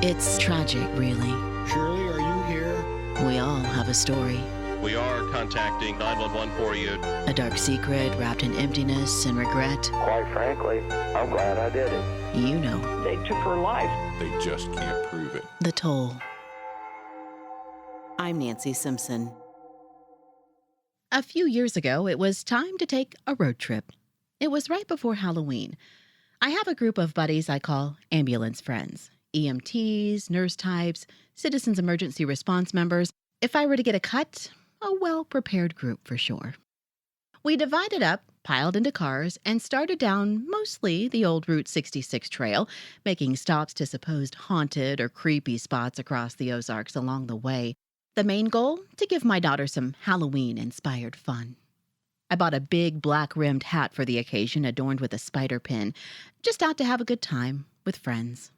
It's tragic, really. Shirley, are you here? We all have a story. We are contacting 911 for you. A dark secret wrapped in emptiness and regret. Quite frankly, I'm glad I did it. You know. They took her life. They just can't prove it. The toll. I'm Nancy Simpson. A few years ago, it was time to take a road trip. It was right before Halloween. I have a group of buddies I call ambulance friends. EMTs, nurse types, citizens emergency response members. If I were to get a cut, a well-prepared group for sure. We divided up, piled into cars, and started down mostly the old Route 66 trail, making stops to supposed haunted or creepy spots across the Ozarks along the way. The main goal? To give my daughter some Halloween-inspired fun. I bought a big black-rimmed hat for the occasion adorned with a spider pin, just out to have a good time with friends.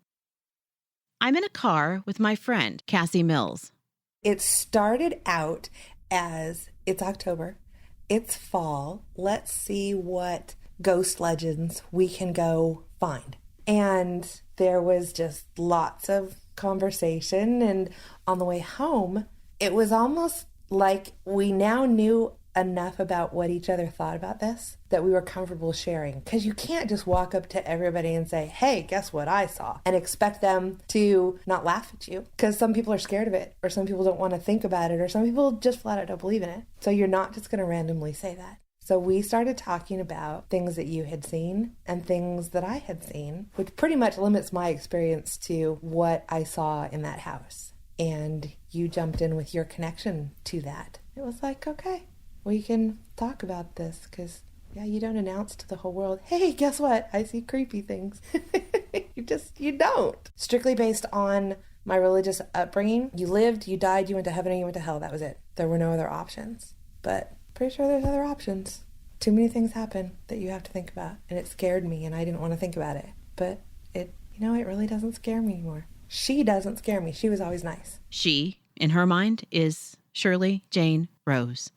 I'm in a car with my friend, Cassie Mills. It started out as, it's October, it's fall, let's see what ghost legends we can go find. And there was just lots of conversation, and on the way home, it was almost like we now knew enough about what each other thought about this that we were comfortable sharing. Because you can't just walk up to everybody and say, hey, guess what I saw? And expect them to not laugh at you. Because some people are scared of it, or some people don't want to think about it, or some people just flat out don't believe in it. So you're not just going to randomly say that. So we started talking about things that you had seen and things that I had seen, which pretty much limits my experience to what I saw in that house. And you jumped in with your connection to that. It was like, okay, we can talk about this because, yeah, you don't announce to the whole world, hey, guess what? I see creepy things. You don't. Strictly based on my religious upbringing, you lived, you died, you went to heaven, or you went to hell. That was it. There were no other options. But pretty sure there's other options. Too many things happen that you have to think about. And it scared me, and I didn't want to think about it. But it really doesn't scare me anymore. She doesn't scare me. She was always nice. She, in her mind, is Shirley Jane Rose.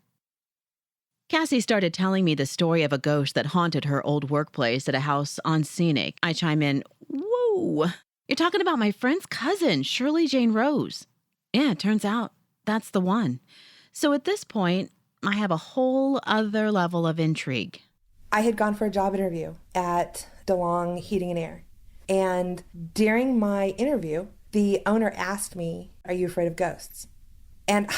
Cassie started telling me the story of a ghost that haunted her old workplace at a house on Scenic. I chime in, whoa, you're talking about my friend's cousin, Shirley Jane Rose. Yeah, it turns out that's the one. So at this point, I have a whole other level of intrigue. I had gone for a job interview at DeLong Heating and Air. And during my interview, the owner asked me, are you afraid of ghosts? And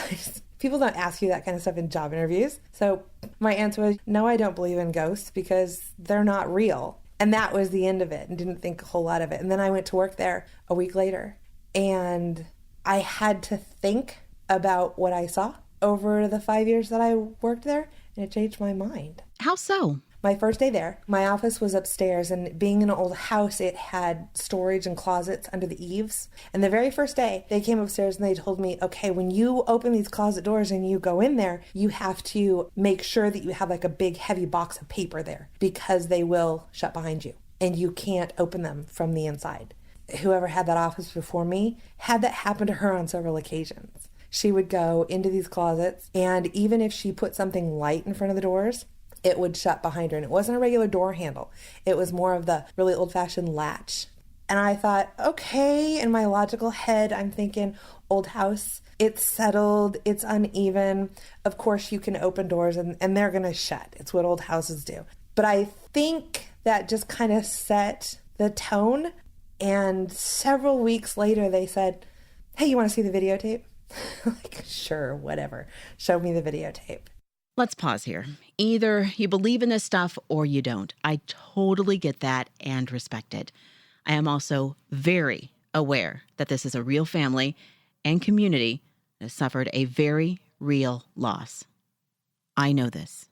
people don't ask you that kind of stuff in job interviews. So my answer was, no, I don't believe in ghosts because they're not real. And that was the end of it, and didn't think a whole lot of it. And then I went to work there a week later, and I had to think about what I saw over the 5 years that I worked there, and it changed my mind. How so? My first day there, my office was upstairs, and being an old house, it had storage and closets under the eaves. And the very first day, they came upstairs and they told me, okay, when you open these closet doors and you go in there, you have to make sure that you have like a big heavy box of paper there because they will shut behind you and you can't open them from the inside. Whoever had that office before me had that happen to her on several occasions. She would go into these closets, and even if she put something light in front of the doors, it would shut behind her. And it wasn't a regular door handle. It was more of the really old-fashioned latch. And I thought, okay, in my logical head, I'm thinking, old house, it's settled, it's uneven. Of course, you can open doors and they're going to shut. It's what old houses do. But I think that just kind of set the tone. And several weeks later, they said, hey, you want to see the videotape? Like, sure, whatever. Show me the videotape. Let's pause here. Either you believe in this stuff or you don't. I totally get that and respect it. I am also very aware that this is a real family and community that has suffered a very real loss. I know this.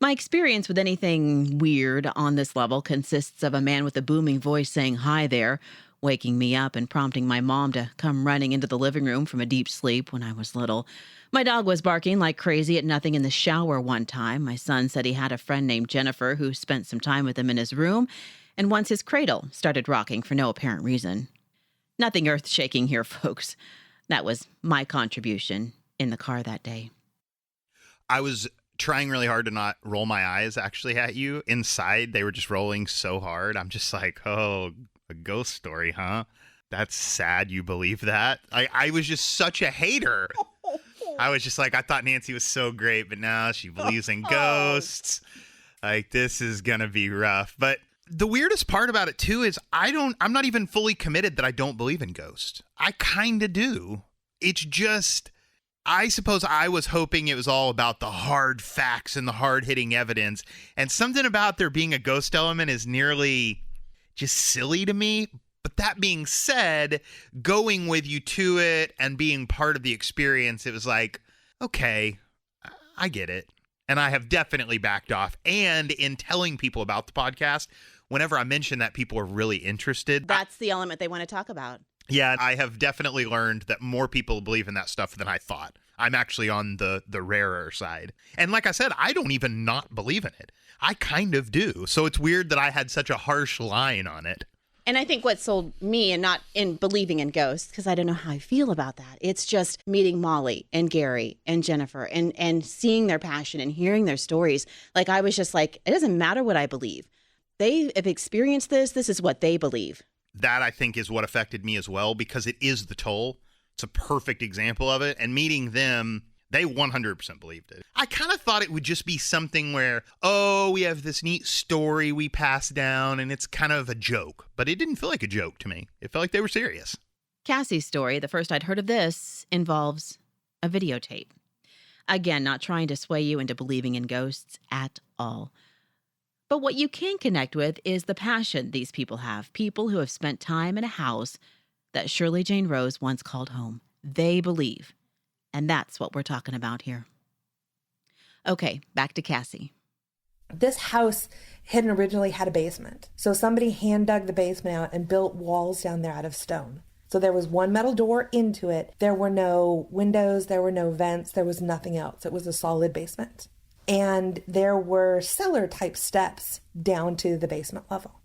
My experience with anything weird on this level consists of a man with a booming voice saying hi there, waking me up and prompting my mom to come running into the living room from a deep sleep when I was little. My dog was barking like crazy at nothing in the shower one time. My son said he had a friend named Jennifer who spent some time with him in his room, and once his cradle started rocking for no apparent reason. Nothing earth-shaking here, folks. That was my contribution in the car that day. I was trying really hard to not roll my eyes actually at you. Inside, they were just rolling so hard. I'm just like, oh, a ghost story, huh? That's sad you believe that. I was just such a hater. I was just like, I thought Nancy was so great, but now she believes in ghosts. Like, this is going to be rough. But the weirdest part about it, too, is I'm not even fully committed that I don't believe in ghosts. I kind of do. It's just, I suppose I was hoping it was all about the hard facts and the hard-hitting evidence. And something about there being a ghost element is nearly just silly to me. But that being said, going with you to it and being part of the experience, it was like, okay, I get it. And I have definitely backed off. And in telling people about the podcast, whenever I mention that, people are really interested. That's the element they want to talk about. Yeah, I have definitely learned that more people believe in that stuff than I thought. I'm actually on the rarer side. And like I said, I don't even not believe in it. I kind of do. So it's weird that I had such a harsh line on it. And I think what sold me, and not in believing in ghosts, because I don't know how I feel about that. It's just meeting Molly and Gary and Jennifer and seeing their passion and hearing their stories. Like, I was just like, it doesn't matter what I believe. They have experienced this. This is what they believe. That, I think, is what affected me as well, because it is the toll. It's a perfect example of it. And meeting them, they 100% believed it. I kind of thought it would just be something where, oh, we have this neat story we pass down, and it's kind of a joke. But it didn't feel like a joke to me. It felt like they were serious. Cassie's story, the first I'd heard of this, involves a videotape. Again, not trying to sway you into believing in ghosts at all. But what you can connect with is the passion these people have. People who have spent time in a house that Shirley Jane Rose once called home. They believe. And that's what we're talking about here. Okay, back to Cassie. This house had originally had a basement. So somebody hand dug the basement out and built walls down there out of stone. So there was one metal door into it. There were no windows. There were no vents. There was nothing else. It was a solid basement. And there were cellar type steps down to the basement level.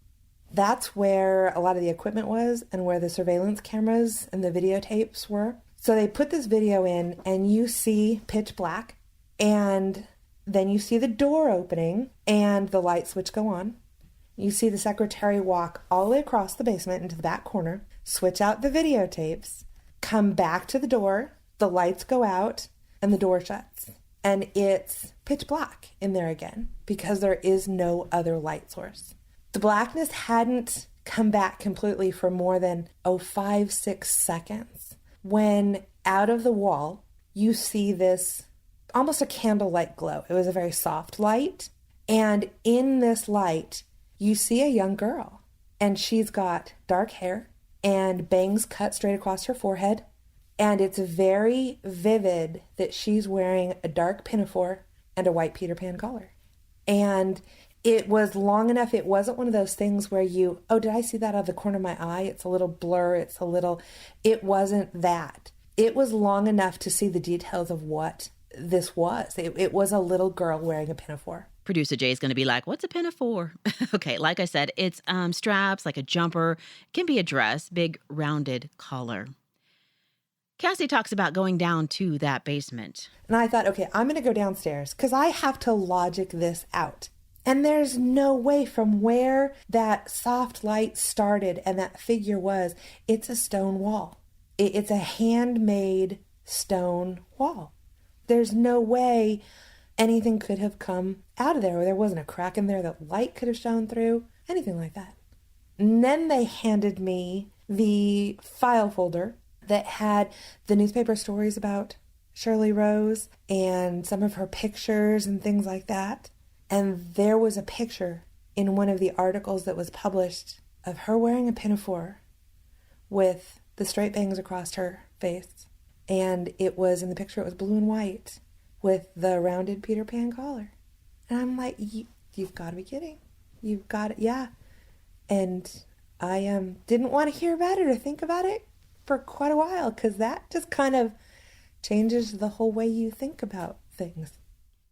That's where a lot of the equipment was and where the surveillance cameras and the videotapes were. So they put this video in and you see pitch black, and then you see the door opening and the light switch go on. You see the secretary walk all the way across the basement into the back corner, switch out the videotapes, come back to the door, the lights go out, and the door shuts. And it's pitch black in there again because there is no other light source. The blackness hadn't come back completely for more than 5-6 seconds when out of the wall you see this almost a candlelight glow. It was a very soft light, and in this light you see a young girl, and she's got dark hair and bangs cut straight across her forehead. And it's very vivid that she's wearing a dark pinafore and a white Peter Pan collar. And it was long enough. It wasn't one of those things where you, oh, did I see that out of the corner of my eye? It's a little blur. It wasn't that. It was long enough to see the details of what this was. It was a little girl wearing a pinafore. Producer Jay is going to be like, what's a pinafore? Okay, like I said, it's straps, like a jumper. It can be a dress, big rounded collar. Cassie talks about going down to that basement. And I thought, okay, I'm going to go downstairs because I have to logic this out. And there's no way from where that soft light started and that figure was, it's a stone wall. It's a handmade stone wall. There's no way anything could have come out of there, or there wasn't a crack in there that light could have shone through, anything like that. And then they handed me the file folder that had the newspaper stories about Shirley Rose and some of her pictures and things like that. And there was a picture in one of the articles that was published of her wearing a pinafore with the straight bangs across her face. And it was, in the picture, it was blue and white with the rounded Peter Pan collar. And I'm like, you've got to be kidding. You've got it. Yeah. And I didn't want to hear about it or think about it for quite a while, because that just kind of changes the whole way you think about things.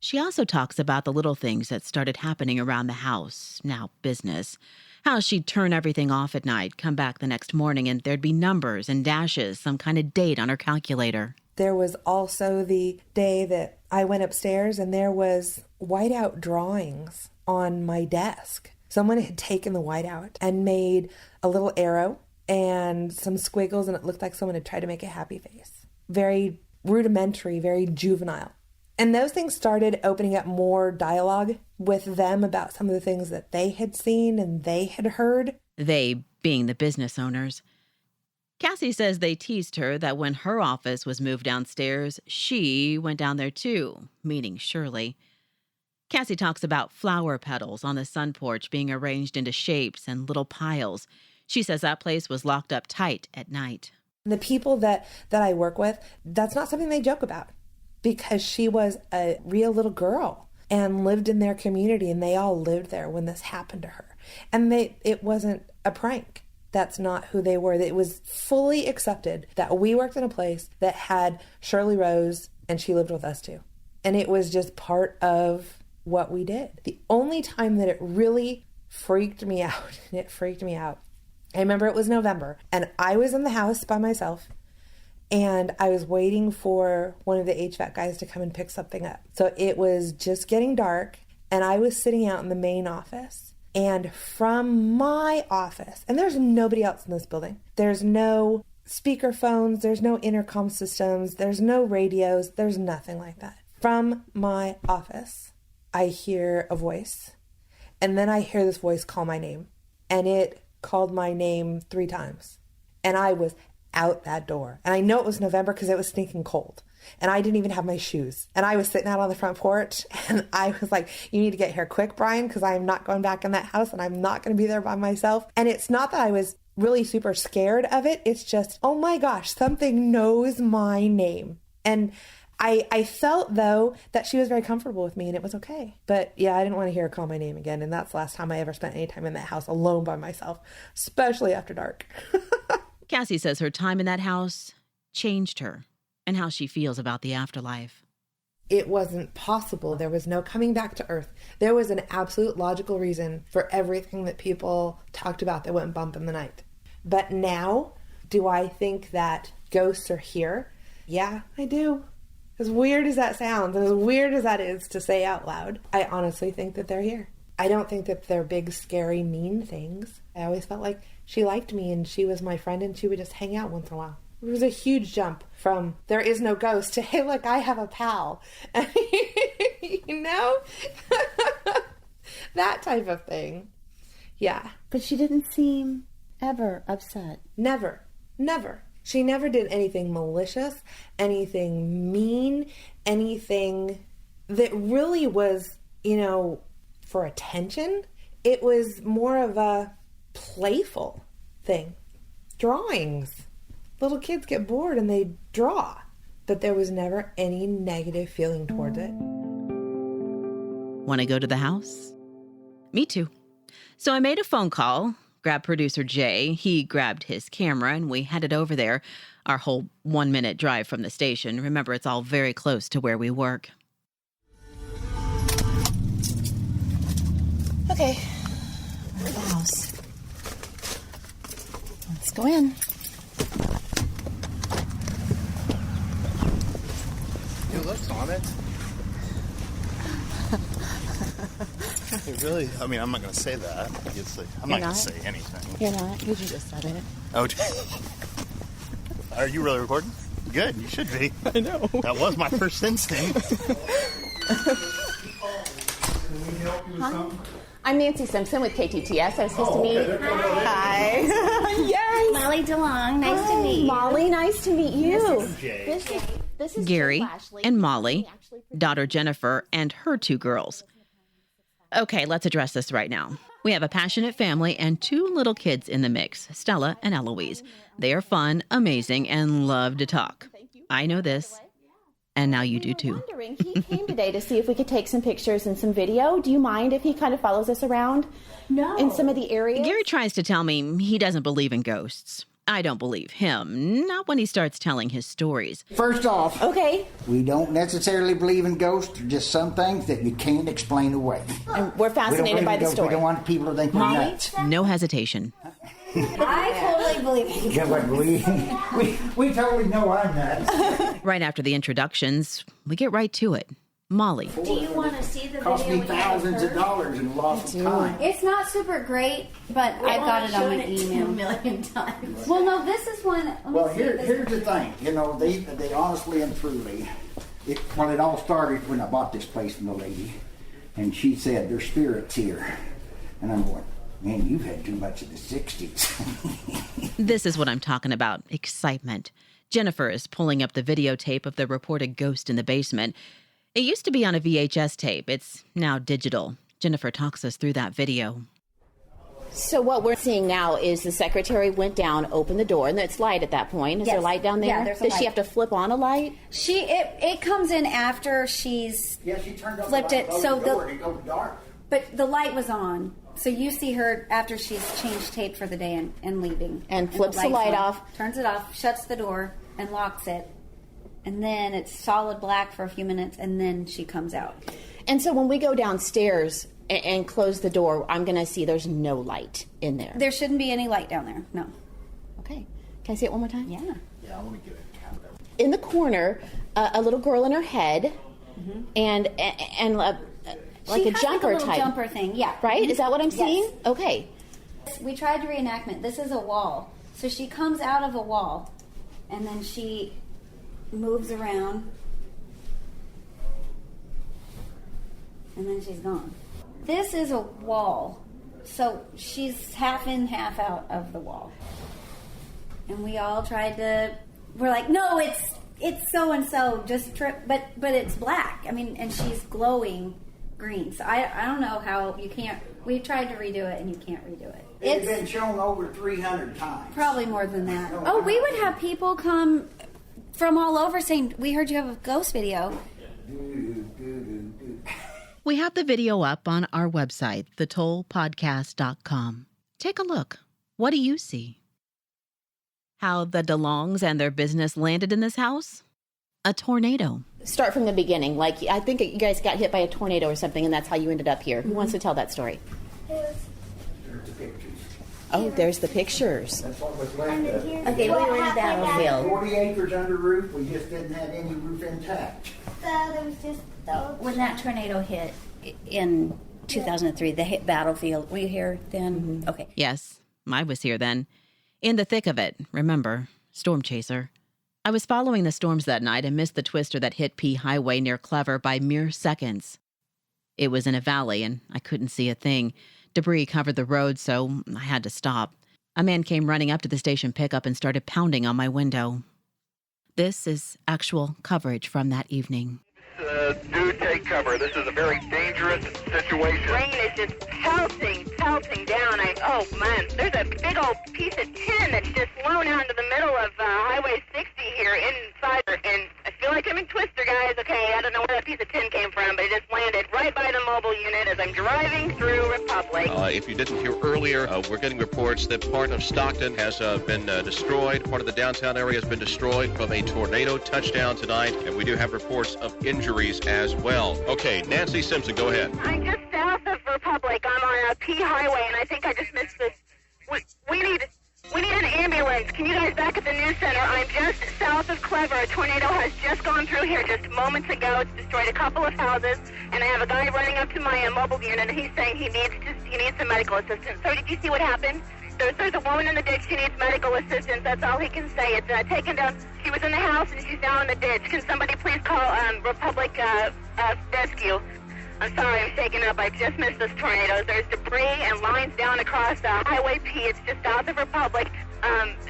She also talks about the little things that started happening around the house, now business. How she'd turn everything off at night, come back the next morning, and there'd be numbers and dashes, some kind of date on her calculator. There was also the day that I went upstairs and there was whiteout drawings on my desk. Someone had taken the whiteout and made a little arrow and some squiggles, and it looked like someone had tried to make a happy face. Very rudimentary, very juvenile. And those things started opening up more dialogue with them about some of the things that they had seen and they had heard. They being the business owners. Cassie says they teased her that when her office was moved downstairs, she went down there too, meaning Shirley. Cassie talks about flower petals on the sun porch being arranged into shapes and little piles. She says that place was locked up tight at night. The people that I work with, that's not something they joke about, because she was a real little girl and lived in their community, and they all lived there when this happened to her. And it wasn't a prank. That's not who they were. It was fully accepted that we worked in a place that had Shirley Rose, and she lived with us too. And it was just part of what we did. The only time that it really freaked me out, I remember it was November, and I was in the house by myself, and I was waiting for one of the HVAC guys to come and pick something up. So it was just getting dark, and I was sitting out in the main office. And from my office, and there's nobody else in this building, there's no speaker phones, there's no intercom systems, there's no radios, there's nothing like that. From my office, I hear a voice, and then I hear this voice call my name, and it called my name 3 times, and I was out that door. And I know it was November because it was stinking cold, and I didn't even have my shoes, and I was sitting out on the front porch, and I was like, you need to get here quick, Brian, because I am not going back in that house, and I'm not going to be there by myself. And it's not that I was really super scared of it, it's just, oh my gosh, something knows my name. And I felt, though, that she was very comfortable with me, and it was okay. But yeah, I didn't want to hear her call my name again, and that's the last time I ever spent any time in that house alone by myself, especially after dark. Cassie says her time in that house changed her and how she feels about the afterlife. It wasn't possible. There was no coming back to Earth. There was an absolute logical reason for everything that people talked about that went bump in the night. But now, do I think that ghosts are here? Yeah, I do. As weird as that sounds, as weird as that is to say out loud, I honestly think that they're here. I don't think that they're big, scary, mean things. I always felt like she liked me and she was my friend and she would just hang out once in a while. It was a huge jump from there is no ghost to, hey, look, I have a pal. You know? That type of thing. Yeah. But she didn't seem ever upset. Never. She never did anything malicious, anything mean, anything that really was, for attention. It was more of a playful thing. Drawings. Little kids get bored and they draw. But there was never any negative feeling towards it. Want to go to the house? Me too. So I made a phone call, grabbed producer Jay. He grabbed his camera and we headed over there. Our whole 1-minute drive from the station. Remember, it's all very close to where we work. Okay, we're at the house. Let's go in. It looks on it. Really? I mean, I'm not going to say that, obviously. I'm not going to say anything. You're not, because you just said it. Oh, are you really recording? Good, you should be. I know. That was my first instinct. Hi. I'm Nancy Simpson with KTTS. I was supposed to meet. Hi. Yes. Molly DeLong. Nice to meet you. Molly, nice to meet you. This is Gary Jay Lashley. and Molly, daughter Jennifer, and her 2 girls. Okay, let's address this right now. We have a passionate family and 2 little kids in the mix, Stella and Eloise. They are fun, amazing, and love to talk. I know this, and now you do too. He came today to see if we could take some pictures and some video. Do you mind if he kind of follows us around? No. In some of the areas? Gary tries to tell me he doesn't believe in ghosts. I don't believe him, not when he starts telling his stories. First off, Okay. we don't necessarily believe in ghosts. They're just some things that you can't explain away. And we're fascinated by the We story. don't want people to think we're nuts. No hesitation. I totally believe it. Yeah, but we totally know I'm nuts. Right after the introductions, we get right to it. Molly. Do you want to see the Cost video? me thousands of dollars and lots of time. It's not super great, but I've got it on my email 2 million times. Well, no, this is one. Well, here's the thing. You know, they honestly and truly, it all started when I bought this place from the lady, and she said, "There's spirits here," and I'm going, "Man, you've had too much of the '60s." This is what I'm talking about, excitement. Jennifer is pulling up the videotape of the reported ghost in the basement. It used to be on a VHS tape. It's now digital. Jennifer talks us through that video. So what we're seeing now is the secretary went down, opened the door, and it's light at that point. Is there light down there? Yeah, there's a Does light. she have to flip on a light? It comes in after she's She turned up flipped the it, light, so closed the door, and it goes dark. But the light was on, so you see her after she's changed tape for the day and leaving. And flips the light's light on, off. turns it off, shuts the door, and locks it. And then it's solid black for a few minutes, and then she comes out. And so when we go downstairs and close the door, I'm going to see there's no light in there. There shouldn't be any light down there, no. Okay. Can I see it one more time? Yeah. Yeah, I want to get a count of it. In the corner, a little girl in her head, and like She a has jumper like a little type. jumper thing, yeah. Right? Is that what I'm Yes. seeing? Okay. We tried reenactment. This is a wall. So she comes out of a wall, and then she moves around, and then she's gone. This is a wall. So she's half in, half out of the wall. And we all tried to, we're like, no, it's so-and-so, just trip, but it's black. I mean, and she's glowing green. So I don't know how you can't, we tried to redo it and you can't redo it. It's been shown over 300 times. Probably more than that. Oh, we would have people come from all over saying, we heard you have a ghost video. We have the video up on our website, thetollpodcast.com. Take a look. What do you see? How the DeLongs and their business landed in this house? A tornado. Start from the beginning. Like, I think you guys got hit by a tornado or something, and that's how you ended up here. Who wants to tell that story? There's the pictures. Oh, there's the pictures. That's what was left of it. Okay, we were in Battlefield. 40 acres under roof. We just didn't have any roof intact. So there was just those. When that tornado hit in 2003, they hit Battlefield. Were you here then? Okay. Yes, I was here then. In the thick of it, remember, storm chaser. I was following the storms that night and missed the twister that hit P Highway near Clever by mere seconds. It was in a valley and I couldn't see a thing. Debris covered the road, so I had to stop. A man came running up to the station pickup and started pounding on my window. This is actual coverage from that evening. Do take cover. This is a very dangerous situation. Rain is just pelting down. Oh man, there's a big old piece of tin that's just blown out into the middle of Highway 60 here inside, and I feel like I'm in Twister, guys. Okay, I don't know where that piece of tin came from, but it just landed right by the mobile unit as I'm driving through Republic. If you didn't hear earlier, we're getting reports that part of Stockton has been destroyed. Part of the downtown area has been destroyed from a tornado touchdown tonight, and we do have reports of injuries as well. Okay, Nancy Simpson, go ahead. I'm just south of Republic. I'm on P Highway, and I think I just missed this. We need an ambulance. Can you guys back at the news center? I'm just south of Clever. A tornado has just gone through here just moments ago. It's destroyed a couple of houses, and I have a guy running up to my mobile unit, and he's saying he needs some medical assistance. So did you see what happened? There's a woman in the ditch. She needs medical assistance. That's all he can say. It's taken down. She was in the house, and she's down in the ditch. Can somebody please call Republic Rescue? I'm sorry, I'm shaken up. I just missed this tornado. There's debris and lines down across Highway P. It's just south of Republic.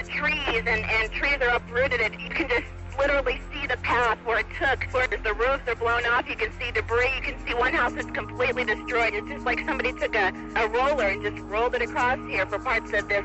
Trees and trees are uprooted. You can just literally see the path where it took. Where the roofs are blown off, you can see debris. You can see one house that's completely destroyed. It's just like somebody took a roller and just rolled it across here for parts of this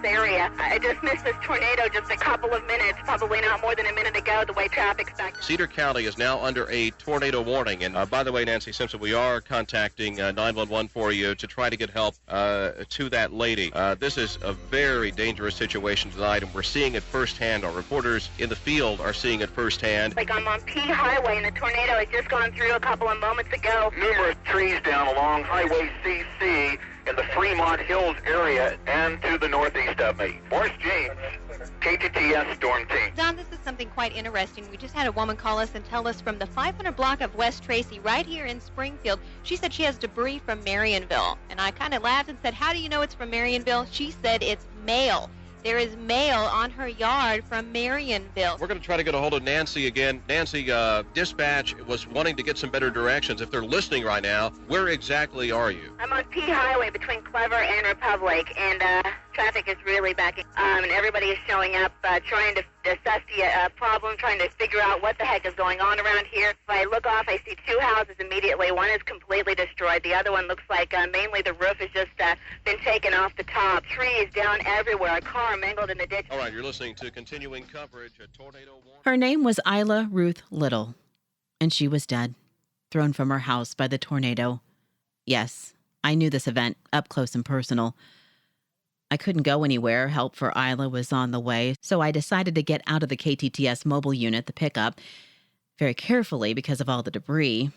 area. I just missed this tornado just a couple of minutes, probably not more than a minute ago, the way traffic's back. Cedar County is now under a tornado warning. And by the way, Nancy Simpson, we are contacting 911 for you to try to get help to that lady. This is a very dangerous situation tonight, and we're seeing it firsthand. Our reporters in the field are seeing it firsthand. Like I'm on P Highway, and the tornado has just gone through a couple of moments ago. Numerous trees down along Highway CC in the Fremont Hills area and to the northeast of me. Morris James, KTTS Storm Team. Don, this is something quite interesting. We just had a woman call us and tell us from the 500 block of West Tracy right here in Springfield. She said she has debris from Marionville. And I kind of laughed and said, how do you know it's from Marionville? She said it's mail. There is mail on her yard from Marionville. We're going to try to get a hold of Nancy again. Nancy, dispatch was wanting to get some better directions. If they're listening right now, where exactly are you? I'm on P Highway between Clever and Republic, and traffic is really backing. And everybody is showing up, trying to assess the problem, trying to figure out what the heck is going on around here. If I look off, I see two houses immediately. One is completely destroyed. The other one looks like mainly the roof has just been taken off the top. Trees down everywhere. A car mangled in the ditch. All right, you're listening to continuing coverage at Tornado Warning. Her name was Isla Ruth Little, and she was dead, thrown from her house by the tornado. Yes, I knew this event up close and personal. I couldn't go anywhere. Help for Isla was on the way, so I decided to get out of the KTTS mobile unit, the pickup, very carefully because of all the debris.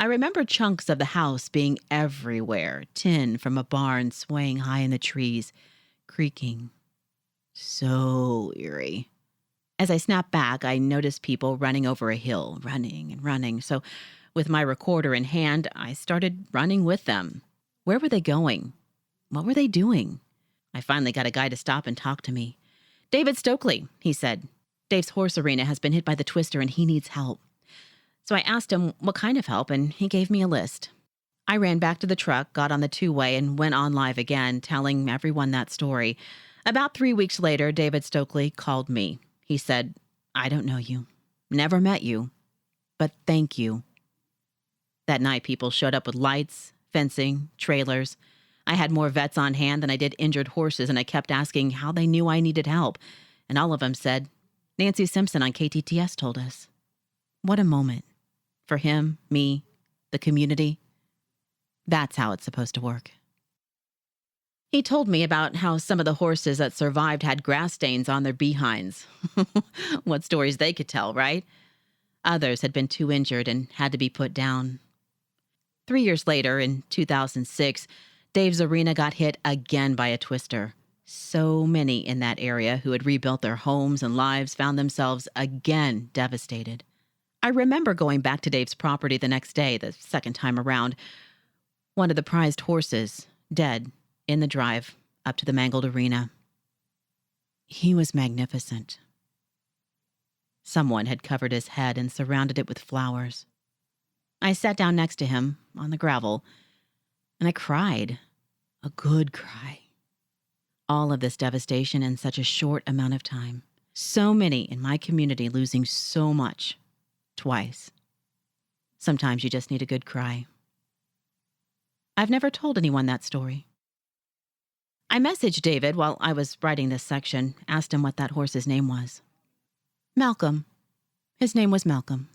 I remember chunks of the house being everywhere, tin from a barn swaying high in the trees, creaking. So eerie. As I snapped back, I noticed people running over a hill, running and running. So with my recorder in hand, I started running with them. Where were they going? What were they doing? I finally got a guy to stop and talk to me. David Stokely, he said. Dave's horse arena has been hit by the twister and he needs help. So I asked him what kind of help, and he gave me a list. I ran back to the truck, got on the two-way, and went on live again, telling everyone that story. About 3 weeks later, David Stokely called me. He said, I don't know you, never met you, but thank you. That night, people showed up with lights, fencing, trailers. I had more vets on hand than I did injured horses, and I kept asking how they knew I needed help. And all of them said, Nancy Simpson on KTTS told us. What a moment. For him, me, the community. That's how it's supposed to work. He told me about how some of the horses that survived had grass stains on their behinds. What stories they could tell, right? Others had been too injured and had to be put down. 3 years later, in 2006, Dave's arena got hit again by a twister. So many in that area who had rebuilt their homes and lives found themselves again devastated. I remember going back to Dave's property the next day, the second time around. One of the prized horses, dead, in the drive up to the mangled arena. He was magnificent. Someone had covered his head and surrounded it with flowers. I sat down next to him on the gravel, and I cried, a good cry. All of this devastation in such a short amount of time. So many in my community losing so much, twice. Sometimes you just need a good cry. I've never told anyone that story. I messaged David while I was writing this section, asked him what that horse's name was. Malcolm. His name was Malcolm.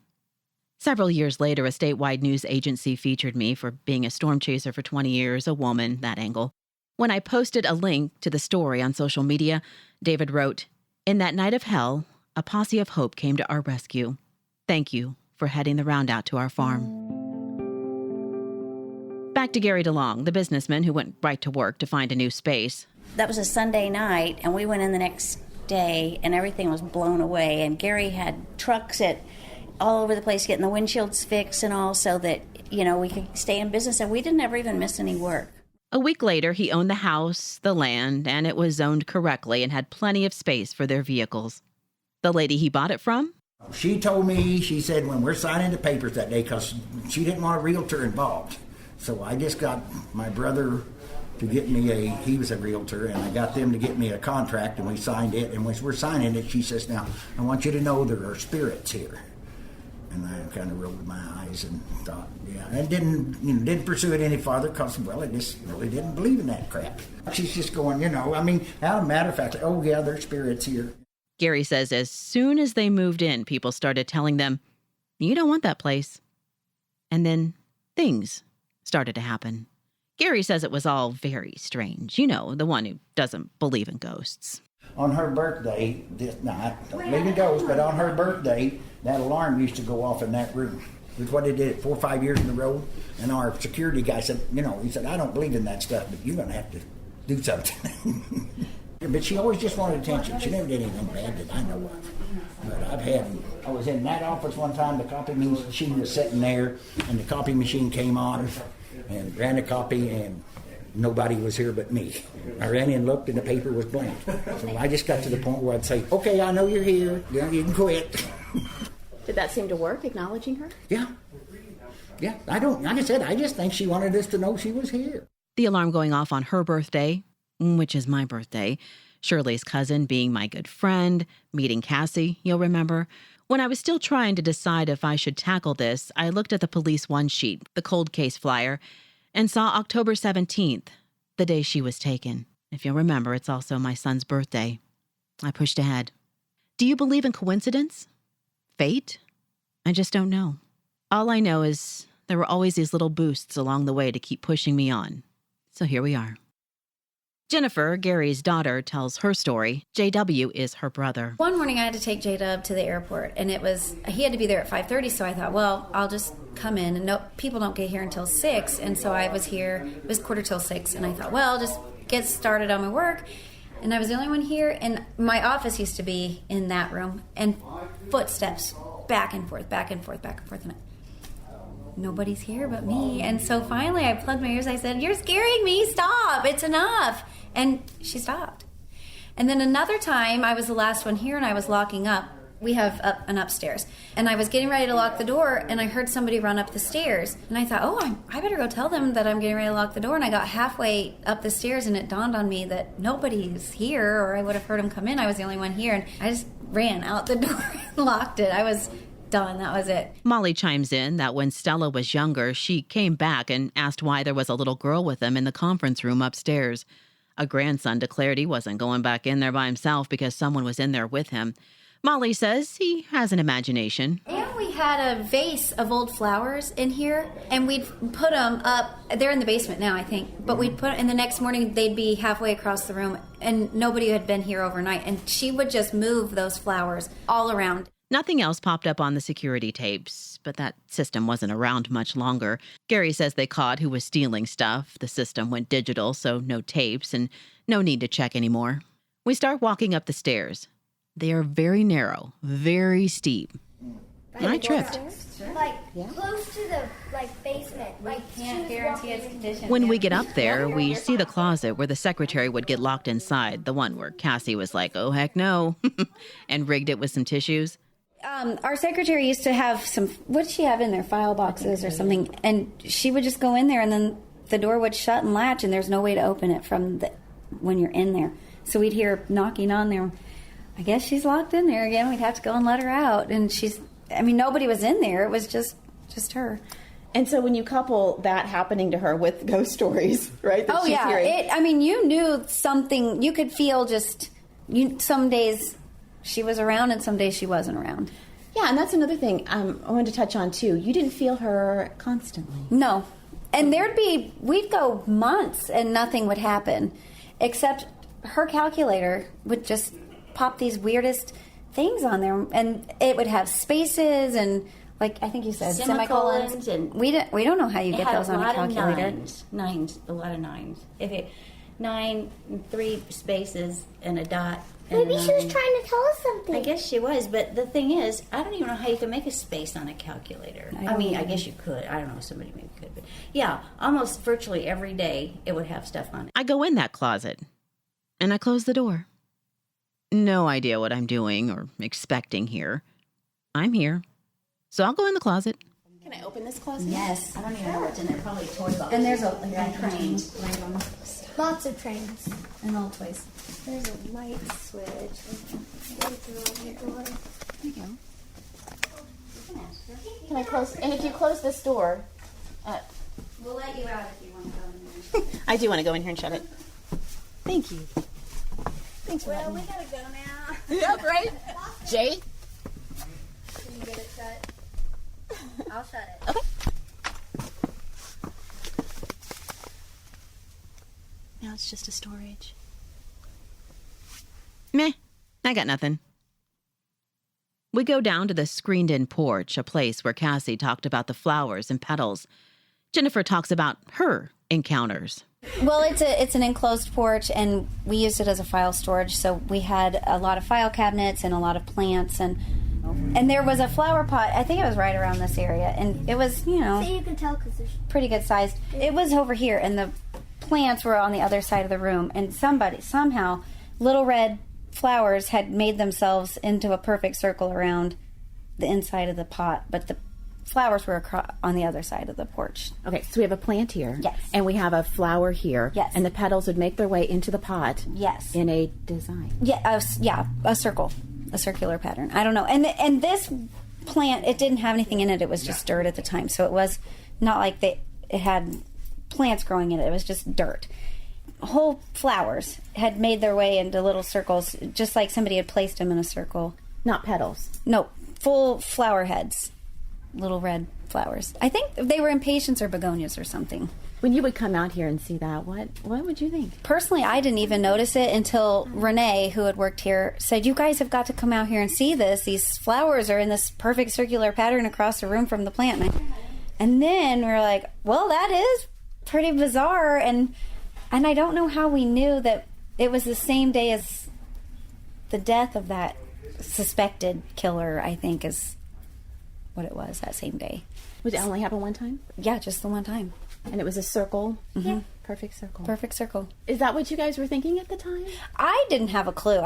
Several years later, a statewide news agency featured me for being a storm chaser for 20 years, a woman, that angle. When I posted a link to the story on social media, David wrote, In that night of hell, a posse of hope came to our rescue. Thank you for heading the round out to our farm. Back to Gary DeLong, the businessman who went right to work to find a new space. That was a Sunday night, and we went in the next day, and everything was blown away. And Gary had trucks all over the place getting the windshields fixed and all so that, we could stay in business. And we didn't ever even miss any work. A week later, he owned the house, the land, and it was zoned correctly and had plenty of space for their vehicles. The lady he bought it from? She told me, she said, when we're signing the papers that day, because she didn't want a realtor involved. So I just got my brother to get me he was a realtor, and I got them to get me a contract, and we signed it. And when we're signing it, she says, now, I want you to know there are spirits here. And I kind of rolled my eyes and thought, yeah. And didn't pursue it any farther because, I just really didn't believe in that crap. She's just going, as a matter of fact, oh, yeah, there's spirits here. Gary says as soon as they moved in, people started telling them, you don't want that place. And then things started to happen. Gary says it was all very strange. The one who doesn't believe in ghosts. On her birthday, I don't believe in ghosts, but on her birthday, that alarm used to go off in that room. That's what it did 4 or 5 years in a row. And our security guy said, he said, I don't believe in that stuff, but you're going to have to do something. But she always just wanted attention. She never did anything bad that I know of. But I was in that office one time, the copy machine was sitting there, and the copy machine came on and ran a copy, and nobody was here but me. I ran in and looked, and the paper was blank. So I just got to the point where I'd say, okay, I know you're here. You can quit. Did that seem to work, acknowledging her? Yeah. Yeah, like I said, I just think she wanted us to know she was here. The alarm going off on her birthday, which is my birthday, Shirley's cousin being my good friend, meeting Cassie, you'll remember. When I was still trying to decide if I should tackle this, I looked at the police one sheet, the cold case flyer, and saw October 17th, the day she was taken. If you'll remember, it's also my son's birthday. I pushed ahead. Do you believe in coincidence? Fate? I just don't know. All I know is there were always these little boosts along the way to keep pushing me on. So here we are. Jennifer, Gary's daughter, tells her story. JW is her brother. One morning I had to take J-Dub to the airport, and he had to be there at 5:30, so I thought, well, I'll just come in, and people don't get here until 6, and so I was here, it was 5:45, and I thought, well, I'll just get started on my work, and I was the only one here, and my office used to be in that room, and footsteps back and forth, back and forth, back and forth, and nobody's here but me. And so finally I plugged my ears. I said, you're scaring me. Stop. It's enough. And she stopped. And then another time I was the last one here and I was locking up. We have an upstairs. And I was getting ready to lock the door and I heard somebody run up the stairs. And I thought, I better go tell them that I'm getting ready to lock the door. And I got halfway up the stairs and it dawned on me that nobody's here or I would have heard them come in. I was the only one here. And I just ran out the door and locked it. I was done. That was it. Molly chimes in that when Stella was younger, she came back and asked why there was a little girl with them in the conference room upstairs. A grandson declared he wasn't going back in there by himself because someone was in there with him. Molly says he has an imagination. And we had a vase of old flowers in here, and we'd put them up. They're in the basement now, I think. But we'd put, and the next morning they'd be halfway across the room, and nobody had been here overnight. And she would just move those flowers all around. Nothing else popped up on the security tapes, but that system wasn't around much longer. Gary says they caught who was stealing stuff. The system went digital, so no tapes and no need to check anymore. We start walking up the stairs. They are very narrow, very steep. And I tripped. Close to the basement. Can't guarantee its condition. When we get up there, we see the closet where the secretary would get locked inside, the one where Cassie was like, oh, heck no, and rigged it with some tissues. Our secretary used to have what did she have in there? File boxes or something. And she would just go in there and then the door would shut and latch and there's no way to open it when you're in there. So we'd hear knocking on there. I guess she's locked in there again. We'd have to go and let her out. And nobody was in there. It was just her. And so when you couple that happening to her with ghost stories, right? That she's hearing. You knew something. You could feel some days she was around and some days she wasn't around. Yeah, and that's another thing I wanted to touch on, too. You didn't feel her constantly. No. And we'd go months and nothing would happen, except her calculator would just pop these weirdest things on there. And it would have spaces and, I think you said, semicolons. And we don't know how you get those on a calculator. Nines, a lot of nines. 9, 3 spaces, and a dot. Maybe she was trying to tell us something. I guess she was, but the thing is, I don't even know how you can make a space on a calculator. I guess you could. I don't know, somebody maybe could. But yeah, almost virtually every day it would have stuff on it. I go in that closet, and I close the door. No idea what I'm doing or expecting here. I'm here, so I'll go in the closet. Can I open this closet? Yes. I don't even know what's in there. Probably a toy box. And there's a train. Lots of trains. And all toys. There's a light switch. There you go. Can I close? And if you close this door... we'll let you out if you want to go in there. I do want to go in here and shut it. Thank you. Thanks for Well, letting we me. gotta go now. Yep, right? Jay? Can you get it shut? I'll shut it. Okay. Now it's just a storage. Meh, I got nothing. We go down to the screened-in porch, a place where Cassie talked about the flowers and petals. Jennifer talks about her encounters. Well, it's an enclosed porch, and we used it as a file storage. So we had a lot of file cabinets and a lot of plants, and there was a flower pot. I think it was right around this area, and it was, So you can tell because there's pretty good sized. It was over here, and the plants were on the other side of the room, and somehow little red flowers had made themselves into a perfect circle around the inside of the pot, but the flowers were on the other side of the porch. Okay, so we have a plant here. Yes. And we have a flower here. Yes. And the petals would make their way into the pot. Yes. In a design. Yeah, a circle, a circular pattern. I don't know. And this plant, it didn't have anything in it. It was just dirt at the time, so it was not like it had plants growing in it. It was just dirt. Whole flowers had made their way into little circles, just like somebody had placed them in a circle. Not petals. No, full flower heads. Little red flowers. I think they were impatiens or begonias or something. When you would come out here and see that, what would you think? Personally, I didn't even notice it until Renee, who had worked here, said, "You guys have got to come out here and see this. These flowers are in this perfect circular pattern across the room from the plant." And then we were like, well, that is pretty bizarre. And I don't know how we knew that it was the same day as the death of that suspected killer, I think, is what it was that same day. Would it only happen one time? Yeah, just the one time. And it was a circle? Mm-hmm. Perfect circle. Perfect circle. Is that what you guys were thinking at the time? I didn't have a clue.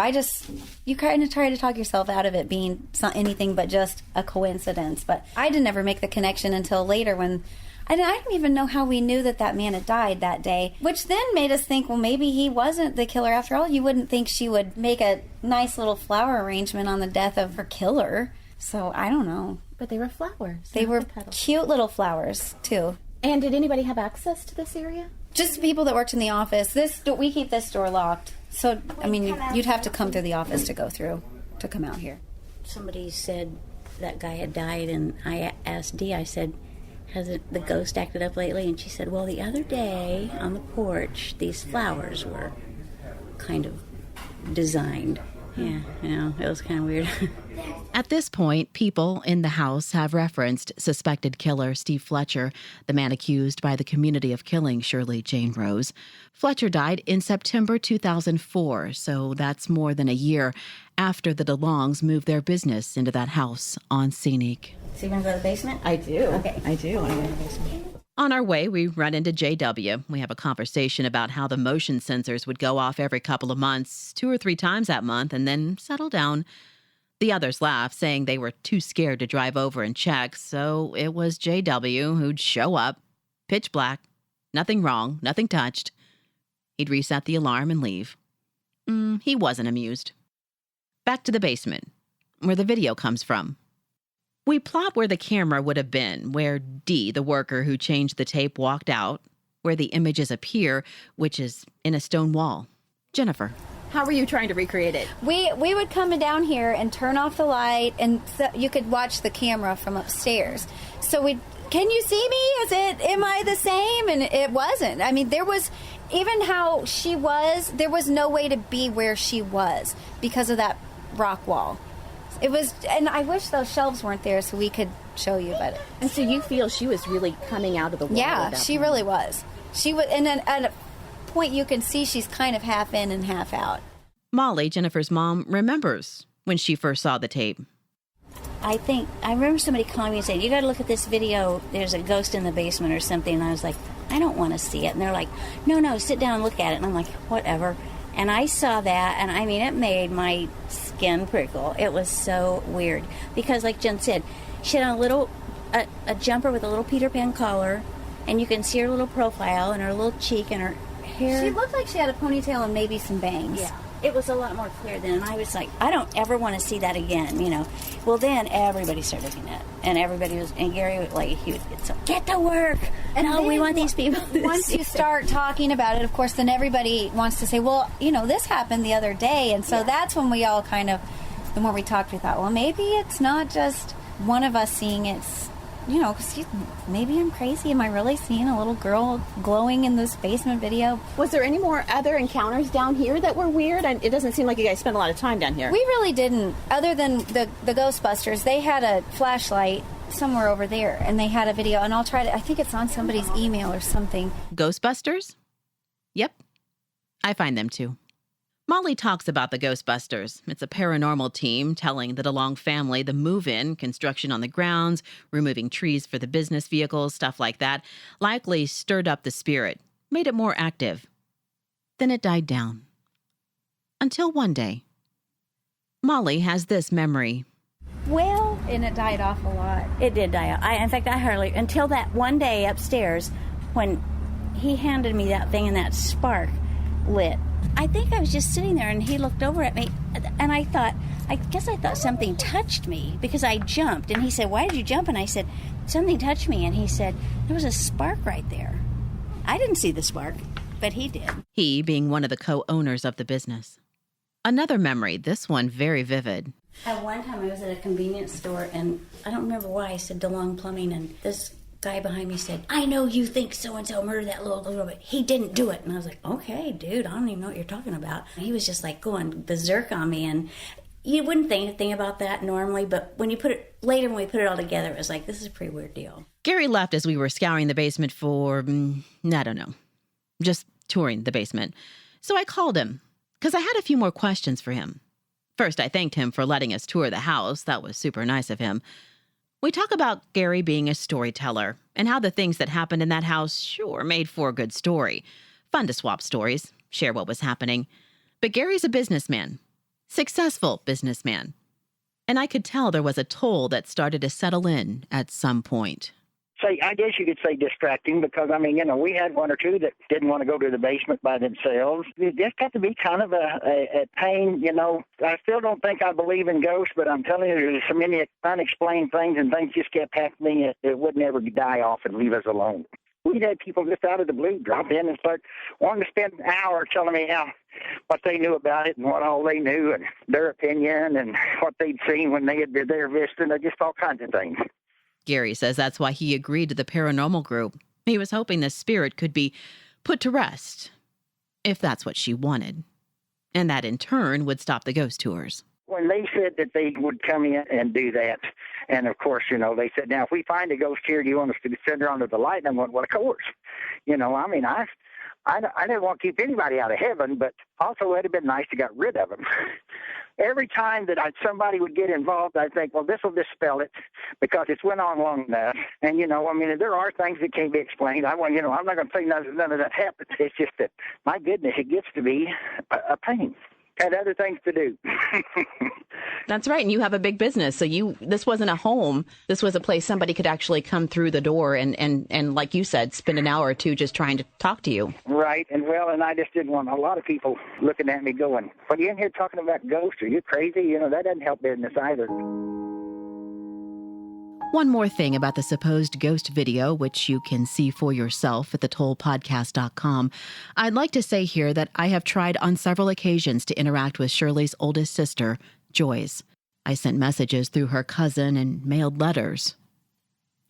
You kind of try to talk yourself out of it being anything but just a coincidence. But I didn't ever make the connection until later when I didn't even know how we knew that man had died that day, which then made us think, well, maybe he wasn't the killer after all. You wouldn't think she would make a nice little flower arrangement on the death of her killer. So I don't know. But they were flowers. They were cute little flowers, too. And did anybody have access to this area? Just people that worked in the office. We keep this door locked. So, I mean, you'd have to come through the office to go through, to come out here. Somebody said that guy had died, and I asked Dee, I said, has the ghost acted up lately? And she said, well, the other day on the porch, these flowers were kind of designed. Yeah, it was kind of weird. At this point, people in the house have referenced suspected killer Steve Fletcher, the man accused by the community of killing Shirley Jane Rose. Fletcher died in September 2004, so that's more than a year after the DeLongs moved their business into that house on Scenic. So you want to go to the basement? I do. Okay. I do. I want to go to the basement. On our way, we run into JW. We have a conversation about how the motion sensors would go off every couple of months, 2 or 3 times that month, and then settle down. The others laugh, saying they were too scared to drive over and check, so it was JW who'd show up, pitch black, nothing wrong, nothing touched. He'd reset the alarm and leave. He wasn't amused. Back to the basement, where the video comes from. We plot where the camera would have been, where Dee, the worker who changed the tape, walked out, where the images appear, which is in a stone wall. Jennifer, how were you trying to recreate it? We would come down here and turn off the light, and you could watch the camera from upstairs. So can you see me? Am I the same? And it wasn't. I mean, there was, even how she was, there was no way to be where she was because of that rock wall. It was, and I wish those shelves weren't there so we could show you, but. And so you feel she was really coming out of the wall? Yeah, she really was. She was, and then at a point you can see she's kind of half in and half out. Molly, Jennifer's mom, remembers when she first saw the tape. I remember somebody calling me and saying, you got to look at this video. There's a ghost in the basement or something. And I was like, I don't want to see it. And they're like, no, sit down and look at it. And I'm like, whatever. And I saw that, and I mean, it made my skin prickle. It was so weird. Because, like Jen said, she had a jumper with a little Peter Pan collar, and you can see her little profile and her little cheek and her hair. She looked like she had a ponytail and maybe some bangs. Yeah. It was a lot more clear then, and I was like, I don't ever want to see that again, Well, then everybody started looking at it, and everybody was, and Gary would, he would get to work, and we want these people to once see you start talking about it, of course, then everybody wants to say, well, this happened the other day, and so that's when we all kind of, the more we talked, we thought, well, maybe it's not just one of us seeing it. Because maybe I'm crazy. Am I really seeing a little girl glowing in this basement video? Was there any more other encounters down here that were weird? And it doesn't seem like you guys spent a lot of time down here. We really didn't. Other than the Ghostbusters, they had a flashlight somewhere over there, and they had a video. And I think it's on somebody's email or something. Ghostbusters? Yep, I find them too. Molly talks about the Ghostbusters. It's a paranormal team telling the DeLong family the move-in, construction on the grounds, removing trees for the business vehicles, stuff like that, likely stirred up the spirit, made it more active. Then it died down. Until one day, Molly has this memory. Well, and it died off a lot. It did die off. In fact, I hardly, until that one day upstairs when he handed me that thing and that spark lit. I think I was just sitting there and he looked over at me and I guess I thought something touched me because I jumped. And he said, "Why did you jump?" And I said, "Something touched me." And he said, "There was a spark right there." I didn't see the spark, but he did. He being one of the co-owners of the business. Another memory, this one very vivid. At one time I was at a convenience store and I don't remember why I said DeLong Plumbing, and this guy behind me said, "I know you think so-and-so murdered that little girl, but he didn't do it." And I was like, "Okay, dude, I don't even know what you're talking about." And he was just like going berserk on me, and you wouldn't think anything about that normally, but when we put it all together, it was like, this is a pretty weird deal. Gary left as we were scouring the basement for, I don't know, just touring the basement. So I called him because I had a few more questions for him. First, I thanked him for letting us tour the house. That was super nice of him. We talk about Gary being a storyteller and how the things that happened in that house sure made for a good story. Fun to swap stories, share what was happening. But Gary's a businessman, successful businessman. And I could tell there was a toll that started to settle in at some point. I guess you could say distracting because, we had one or two that didn't want to go to the basement by themselves. It just got to be kind of a pain, I still don't think I believe in ghosts, but I'm telling you, there's so many unexplained things and things just kept happening. It would never die off and leave us alone. We'd had people just out of the blue drop in and start wanting to spend an hour telling me what they knew about it and what all they knew and their opinion and what they'd seen when they had been there visiting, just all kinds of things. Gary says that's why he agreed to the paranormal group. He was hoping the spirit could be put to rest, if that's what she wanted. And that in turn would stop the ghost tours. When they said that they would come in and do that, and of course, they said, "Now, if we find a ghost here, do you want us to send her under the light?" And I went, "Well, of course." I didn't want to keep anybody out of heaven, but also it would have been nice to get rid of them. Every time that somebody would get involved, I think, well, this will dispel it because it's went on long enough. And, there are things that can't be explained. I'm not going to say none of that happened. It's just that, my goodness, it gets to be a pain. Had other things to do. That's right. And you have a big business. So this wasn't a home. This was a place somebody could actually come through the door and like you said, spend an hour or two just trying to talk to you. Right. And I just didn't want a lot of people looking at me going, "What are you in here talking about ghosts? Are you crazy?" That doesn't help business either. One more thing about the supposed ghost video, which you can see for yourself at thetollpodcast.com. I'd like to say here that I have tried on several occasions to interact with Shirley's oldest sister, Joyce. I sent messages through her cousin and mailed letters.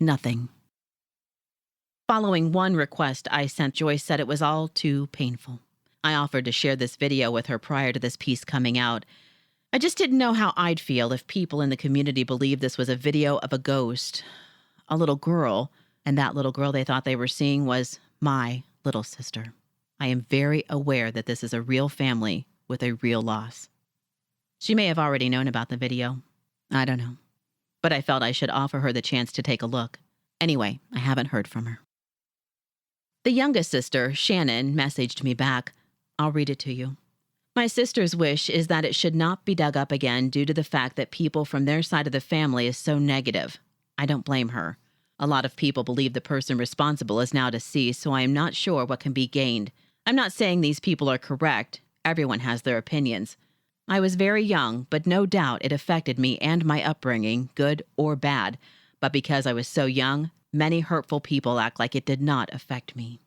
Nothing. Following one request I sent, Joyce said it was all too painful. I offered to share this video with her prior to this piece coming out. I just didn't know how I'd feel if people in the community believed this was a video of a ghost, a little girl, and that little girl they thought they were seeing was my little sister. I am very aware that this is a real family with a real loss. She may have already known about the video. I don't know. But I felt I should offer her the chance to take a look. Anyway, I haven't heard from her. The youngest sister, Shannon, messaged me back. I'll read it to you. My sister's wish is that it should not be dug up again due to the fact that people from their side of the family is so negative. I don't blame her. A lot of people believe the person responsible is now deceased, so I am not sure what can be gained. I'm not saying these people are correct. Everyone has their opinions. I was very young, but no doubt it affected me and my upbringing, good or bad. But because I was so young, many hurtful people act like it did not affect me.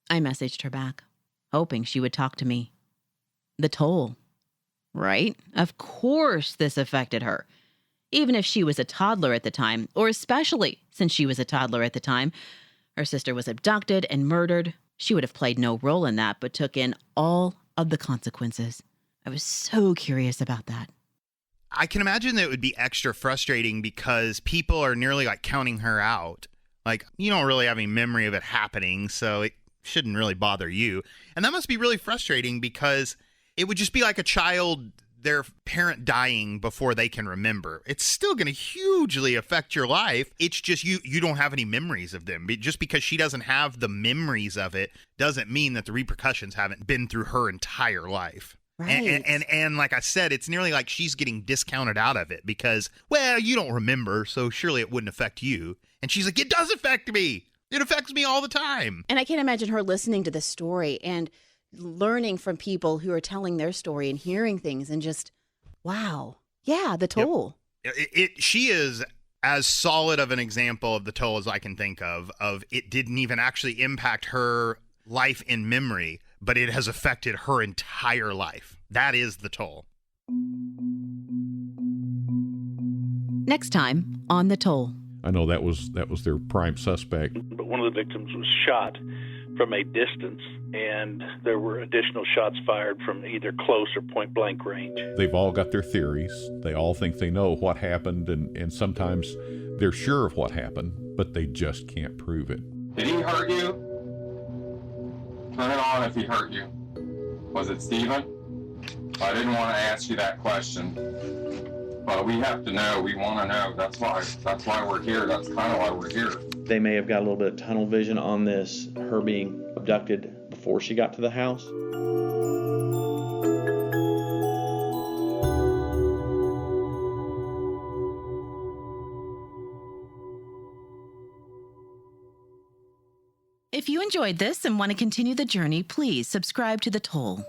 I messaged her back, hoping she would talk to me. The toll, right? Of course this affected her. Even if she was a toddler at the time, or especially since she was a toddler at the time, her sister was abducted and murdered. She would have played no role in that, but took in all of the consequences. I was so curious about that. I can imagine that it would be extra frustrating because people are nearly like counting her out. Like, you don't really have any memory of it happening, so shouldn't really bother you. And that must be really frustrating because it would just be like a child, their parent dying before they can remember. It's still going to hugely affect your life. It's just you don't have any memories of them. Just because she doesn't have the memories of it doesn't mean that the repercussions haven't been through her entire life. Right. And like I said, it's nearly like she's getting discounted out of it because, well, you don't remember, so surely it wouldn't affect you. And she's like, it does affect me. It affects me all the time. And I can't imagine her listening to this story and learning from people who are telling their story and hearing things and just, wow. Yeah, the toll. She is as solid of an example of the toll as I can think of it didn't even actually impact her life in memory, but it has affected her entire life. That is the toll. Next time on The Toll. I know that was their prime suspect. But one of the victims was shot from a distance, and there were additional shots fired from either close or point-blank range. They've all got their theories. They all think they know what happened, and sometimes they're sure of what happened, but they just can't prove it. Did he hurt you? Turn it on if he hurt you. Was it Stephen? I didn't want to ask you that question. But we have to know. We want to know. That's why we're here. That's kind of why we're here. They may have got a little bit of tunnel vision on this, her being abducted before she got to the house. If you enjoyed this and want to continue the journey, please subscribe to The Toll.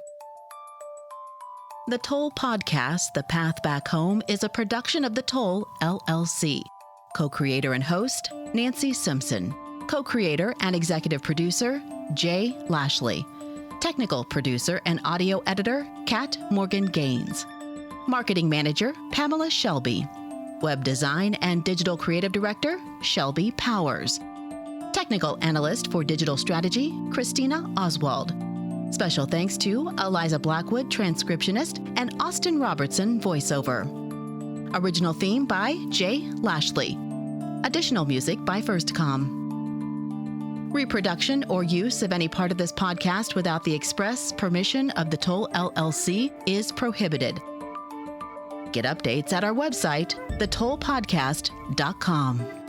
The Toll Podcast, The Path Back Home, is a production of The Toll, LLC. Co-creator and host, Nancy Simpson. Co-creator and executive producer, Jay Lashley. Technical producer and audio editor, Kat Morgan Gaines. Marketing manager, Pamela Shelby. Web design and digital creative director, Shelby Powers. Technical analyst for digital strategy, Christina Oswald. Special thanks to Eliza Blackwood, transcriptionist, and Austin Robertson, voiceover. Original theme by Jay Lashley. Additional music by FirstCom. Reproduction or use of any part of this podcast without the express permission of the Toll LLC is prohibited. Get updates at our website, thetollpodcast.com.